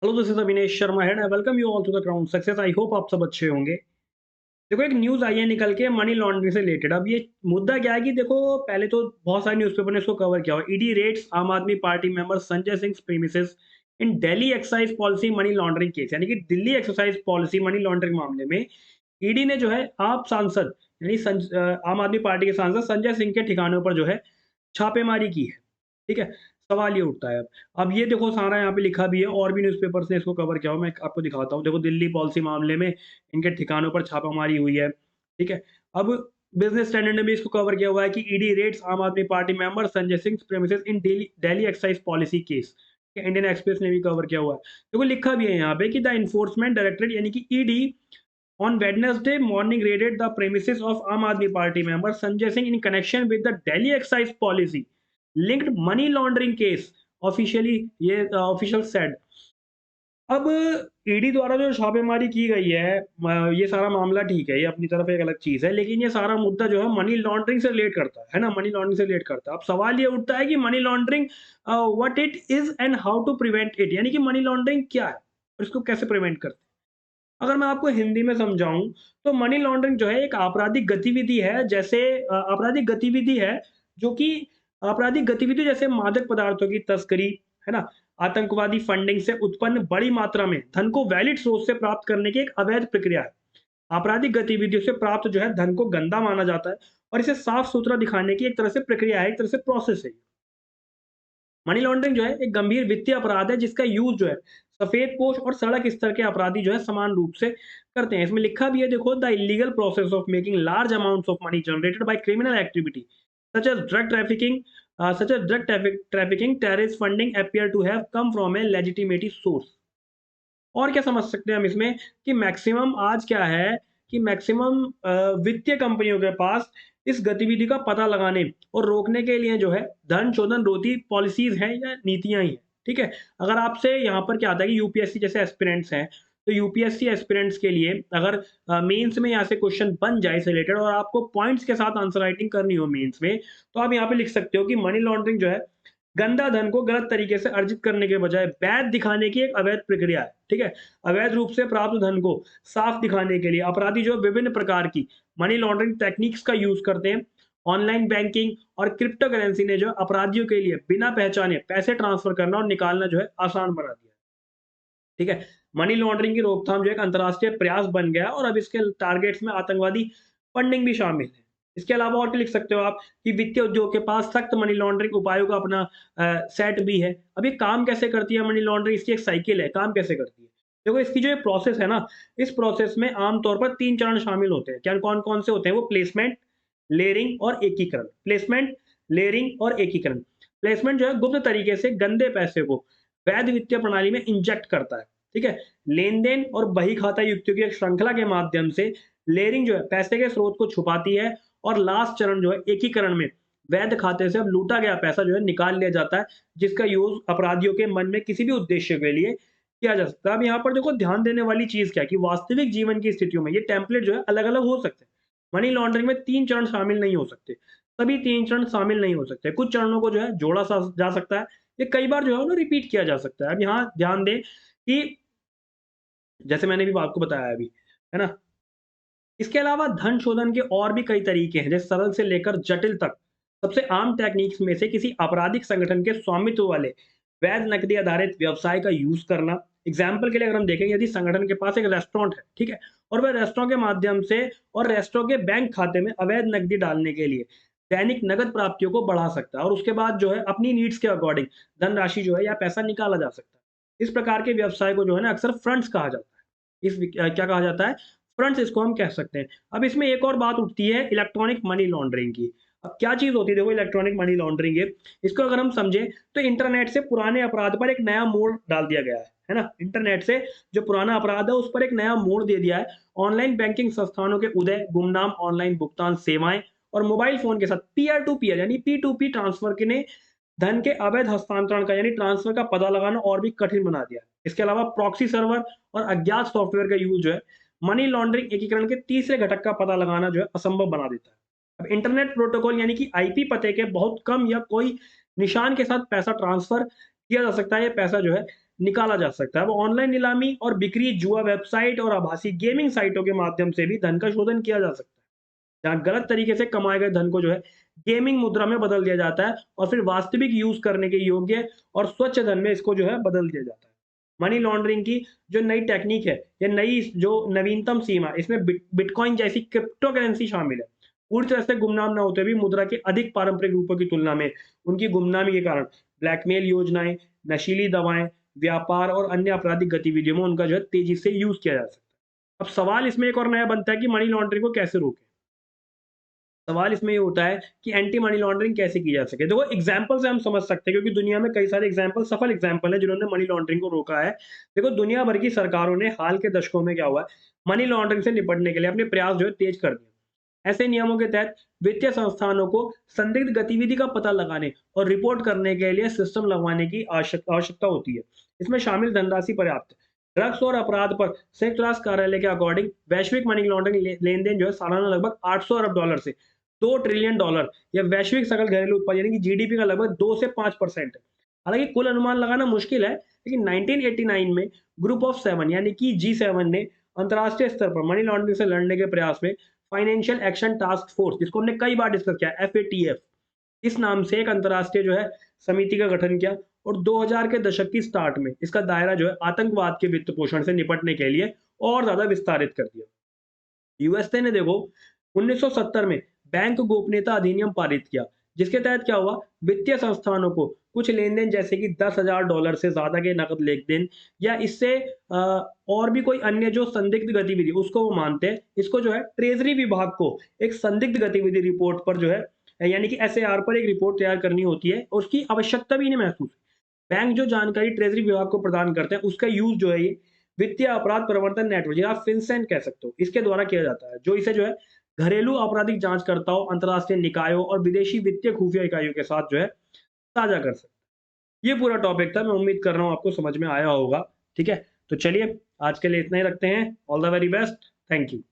Hello, this is Avinesh Sharma head. I welcome you all to the ground success. I hope आप सब अच्छे होंगे। देखो, एक न्यूज़ आई है निकल के मनी लॉन्ड्रिंग से रिलेटेड। अब ये मुद्दा क्या है कि देखो, पहले तो बहुत सारे न्यूज़पेपर ने इसको कवर किया हुआ। ED raids Aam Aadmi Party member Sanjay Singh premises in Delhi excise policy money laundering case, यानी कि Delhi excise policy money laundering मामले में ईडी ने जो है आप सांसद यानी आम आदमी पार्टी के सांसद संजय सिंह के ठिकानों पर जो है छापेमारी की है। ठीक है? सवाल ये उठता है अब ये देखो, सारा यहाँ पे लिखा भी है और भी न्यूज़पेपर्स ने इसको कवर किया हुआ। मैं आपको दिखाता हूँ। देखो, दिल्ली पॉलिसी मामले में इनके ठिकानों पर छापामारी हुई है। ठीक है? अब बिज़नेस स्टैंडर्ड ने भी इसको कवर किया हुआ है कि ED raids Aam Aadmi Party member Sanjay Singh premises in Delhi excise policy case. Indian Express ने भी कवर किया हुआ है। देखो, लिखा भी है यहाँ पे कि द एनफोर्समेंट डायरेक्टरेट यानी कि ED on Wednesday morning raided the premises of Aam Aadmi Party member Sanjay Singh in connection with the Delhi excise policy linked money laundering case. Officially, ये ऑफिशियल सेड। अब ED द्वारा जो छापेमारी की गई है, ये सारा मामला ठीक है, ये अपनी तरफ एक अलग चीज़ है, लेकिन ये सारा मुद्दा जो है मनी लॉन्ड्रिंग से रिलेट करता है ना? मनी लॉन्ड्रिंग से रिलेट करता है। अब सवाल ये उठता है कि money laundering what it is and how to prevent it, यानी कि मनी लॉन्ड्रिंग क्या है और इसको कैसे प्रिवेंट करते हैं? अगर मैं आपको हिंदी में समझाऊँ, तो मनी लॉन्ड्रिंग जो है एक आपराधिक गतिविधि है, जैसे आपराधिक गतिविधि है, जो कि आपराधिक गतिविधि जैसे मादक पदार्थों की तस्करी, है ना? आतंकवादी फंडिंग से उत्पन्न बड़ी मात्रा में धन को वैलिड सोर्स से प्राप्त करने की एक अवैध प्रक्रिया है। आपराधिक गतिविधियों से प्राप्त जो है धन को गंदा माना जाता है और इसे साफ-सुथरा दिखाने की एक तरह से प्रक्रिया है, एक तरह से प्रोसेस है। मनी लॉन्ड्रिंग जो है एक गंभीर वित्तीय अपराध है, जिसका यूज़ जो है सफेदपोश और सड़क स्तर के अपराधी जो है समान रूप से करते हैं। इसमें लिखा भी है, देखो, the illegal process of making large amounts of money generated by criminal activity such as drug trafficking terrorist funding appear to have come from a legitimate source. और क्या समझ सकते हैं हम इसमें कि मैक्सिमम आज क्या है कि मैक्सिमम वित्तीय कंपनियों के पास इस गतिविधि का पता लगाने और रोकने के लिए जो है धन शोधन रोधी पॉलिसीज हैं या नीतियां ही हैं। ठीक है? अगर आपसे यहाँ पर क्या आता है कि यूपीएससी जैसे एस्पिरेंट्स हैं, तो यूपीएससी एस्पिरेंट्स के लिए अगर मेंस में यहाँ से क्वेश्चन बन जाए इससे रिलेटेड और आपको पॉइंट्स के साथ आंसर राइटिंग करनी हो मेंस में, तो आप यहाँ पे लिख सकते हो कि मनी लॉन्ड्रिंग जो है गंदा धन को गलत तरीके से अर्जित करने के बजाय वैध दिखाने की एक अवैध प्रक्रिया है। ठीक है? अवैध रूप से प्राप्त धन को साफ दिखाने के लिए अपराधी जो विभिन्न प्रकार की मनी लॉन्ड्रिंग टेक्निक्स का यूज करते हैं। ऑनलाइन बैंकिंग और क्रिप्टो करेंसी ने जो है अपराधियों के लिए बिना पहचाने पैसे ट्रांसफर करना और निकालना जो है आसान बना दिया है। ठीक है? मनी लॉन्ड्रिंग की रोकथाम जो एक अंतर्राष्ट्रीय प्रयास बन गया है और अब इसके टारगेट्स में आतंकवादी फंडिंग भी शामिल है। इसके अलावा और क्या लिख सकते हो आप कि वित्तीय उद्योग के पास सख्त मनी लॉन्ड्रिंग उपायों का अपना सेट भी है। अब ये काम कैसे करती है मनी लॉन्ड्रिंग? इसकी एक साइकिल है, काम कैसे करती है? देखो, इसकी जो ये प्रोसेस है ना, इस प्रोसेस में आम तौर पर 3 चरण शामिल होते हैं। क्या कौन-कौन से होते हैं वो? प्लेसमेंट, लेयरिंग और एकीकरण। प्लेसमेंट, लेयरिंग और एकीकरण। प्लेसमेंट जो है गुप्त तरीके से गंदे पैसे को वैध वित्तीय प्रणाली में इंजेक्ट करता है। ठीक है? लेन-देन और बही खाता युक्तियों की एक श्रृंखला के माध्यम से लेयरिंग जो है पैसे के स्रोत को छुपाती है और लास्ट चरण जो है एकीकरण में वैध खाते से अब लूटा गया पैसा जो है निकाल लिया जाता है, जिसका यूज़ अपराधियों के मन में किसी भी उद्देश्य के लिए किया जा सकता है। अब यहाँ पर देखो, ध्यान देने वाली चीज़ क्या है कि वास्तविक जीवन की स्थितियों में ये टेम्पलेट जो है अलग-अलग हो सकते हैं। मनी लॉन्ड्रिंग में 3 चरण शामिल नहीं हो सकते। सभी 3 चरण शामिल नहीं हो सकते। कुछ चरणों को जो है जोड़ा सा जा सकता है। ये कई बार जो है ना रिपीट किया जा सकता है। अब यहाँ ध्यान दें कि जैसे मैंने भी आपको बताया अभी, है ना? इसके अलावा धन शोधन के और भी कई तरीके हैं, जैसे सरल से लेकर जटिल तक। सबसे आम टेक्निक्स में से किसी आपराधिक संगठन के स्वामित्व वाले वैध नकदी आधारित व्यवसाय का यूज़ करना। एग्ज़ाम्पल के लिए अगर हम देखें, यदि संगठन के पास एक रेस्टोरेंट है, ठीक है? और वह रेस्टोरेंट के माध्यम से और रेस्टोरेंट के बैंक खाते में अवैध नकदी डालने के लिए दैनिक नकद प्राप्तियों को बढ़ा सकता है और उसके बाद जो है अपनी नीड्स के अकॉर्डिंग धनराशि जो है या पैसा निकाला जा सकता है। इस प्रकार के व्यवसाय को जो है ना अक्सर फ्रंट्स कहा जाता है। क्या कहा जाता है? फ्रंट्स इसको हम कह सकते हैं। अब इसमें एक और बात उठती है इलेक्ट्रॉनिक मनी लॉन्ड्रिंग की। अब क्या चीज़ होती है? देखो, इलेक्ट्रॉनिक मनी लॉन्ड्रिंग ये, इसको अगर हम समझें तो इंटरनेट से पुराने अपराध पर एक नया मोड़ डाल दिया गया है ना? इंटरनेट से जो पुराना अपराध है उस पर एक नया मोड़ दे दिया है। ऑनलाइन बैंकिंग संस्थानों के उदय, गुमनाम ऑनलाइन भुगतान सेवाएँ और मोबाइल फ़ोन के साथ पीयर टू पीयर यानी P2P ट्रांसफर के ने धन के अवैध हस्तांतरण का यानी ट्रांसफर का पता लगाना और भी कठिन बना दिया है। इसके अलावा प्रॉक्सी सर्वर और अज्ञात सॉफ्टवेयर का यूज़ जो है मनी लॉन्ड्रिंग एकीकरण के तीसरे घटक का पता लगाना जो है असंभव बना देता है। अब इंटरनेट प्रोटोकॉल यानी कि आईपी पते के बहुत कम या कोई निशान के साथ पैसा ट्रांसफर किया जा सकता है। ये पैसा जो है निकाला जा सकता है। अब ऑनलाइन नीलामी और बिक्री, जुआ वेबसाइट और आभासी गेमिंग साइटों के माध्यम से भी धन का शोधन किया जा सकता है। जहाँ गलत तरीके से कमाए गए धन को जो है गेमिंग मुद्रा में बदल दिया जाता है और फिर वास्तविक यूज करने के योग्य और स्वच्छ धन में इसको जो है बदल दिया जाता है। मनी लॉन्ड्रिंग की जो नई टेक्निक है, या नई जो नवीनतम सीमा, इसमें बिटकॉइन जैसी क्रिप्टो करेंसी शामिल है। पूरी तरह से गुमनाम ना होते भी मुद्रा के अधिक पारंपरिक रूपों की तुलना में उनकी गुमनामी के कारण ब्लैकमेल योजनाएं, नशीली दवाएं, व्यापार और अन्य आपराधिक गतिविधियों में उनका जो है तेजी से यूज किया जा सकता है। अब सवाल इसमें एक और नया बनता है कि मनी लॉन्ड्रिंग को कैसे रोकें। सवाल इसमें ये होता है कि एंटी मनी लॉन्ड्रिंग कैसे की जा सके। देखो एग्जांपल से हम समझ सकते हैं, क्योंकि दुनिया में कई सारे एग्जांपल, सफल एग्जांपल है जिन्होंने मनी लॉन्ड्रिंग को रोका है। देखो दुनिया भर की सरकारों ने हाल के दशकों में क्या हुआ है, मनी लॉन्ड्रिंग से निपटने के लिए अपने प्रयास जो है तेज कर दिए। ऐसे नियमों के तहत वित्तीय संस्थानों को संदिग्ध गतिविधि का पता लगाने और रिपोर्ट करने के लिए सिस्टम लगवाने की आवश्यकता होती है। इसमें शामिल धनराशि पर्याप्त है। ड्रग्स और अपराध पर संयुक्त राष्ट्र कार्यालय के अकॉर्डिंग वैश्विक मनी लॉन्ड्रिंग लेन देन जो है सालाना लगभग 800 अरब डॉलर से $2 ट्रिलियन या वैश्विक सकल घरेलू उत्पाद यानी कि जीडीपी का लगभग 2 से 5% है। हालांकि कुल अनुमान लगाना मुश्किल है, लेकिन 1989 में ग्रुप ऑफ 7 यानी कि G7 ने अंतर्राष्ट्रीय स्तर पर मनी लॉन्ड्रिंग से लड़ने के प्रयास में फाइनेंशियल एक्शन टास्क फोर्स, जिसको हमने कई बार डिस्कस किया, FATF, इस नाम से एक अंतर्राष्ट्रीय जो है समिति का गठन किया और 2000 के दशक की स्टार्ट में इसका दायरा जो है आतंकवाद के वित्त पोषण से निपटने के लिए और ज्यादा विस्तारित कर दिया। यूएसए ने देखो 1970 में बैंक गोपनीयता अधिनियम पारित किया, जिसके तहत क्या हुआ, वित्तीय संस्थानों को कुछ लेन देन जैसे कि $10,000 से ज्यादा के नकद लेन देन या इससे और भी कोई अन्य जो संदिग्ध गतिविधि उसको वो मानते हैं, इसको जो है ट्रेजरी विभाग को एक संदिग्ध गतिविधि रिपोर्ट पर जो है यानी कि SAR पर एक रिपोर्ट तैयार करनी होती है और उसकी आवश्यकता भी नहीं महसूस। बैंक जो जानकारी ट्रेजरी विभाग को प्रदान करते हैं उसका यूज जो है ये वित्तीय अपराध प्रवर्तन नेटवर्क, जिसे आप फिनसेंट कह सकते हो, इसके द्वारा किया जाता है, जो इसे जो है घरेलू आपराधिक जांचकर्ताओं, अंतर्राष्ट्रीय निकायों और विदेशी वित्तीय खुफिया इकाइयों के साथ जो है साझा कर सकते हैं। ये पूरा टॉपिक था, मैं उम्मीद कर रहा हूँ आपको समझ में आया होगा। ठीक है, तो चलिए आज के लिए इतना ही रखते हैं। All the very best, thank you.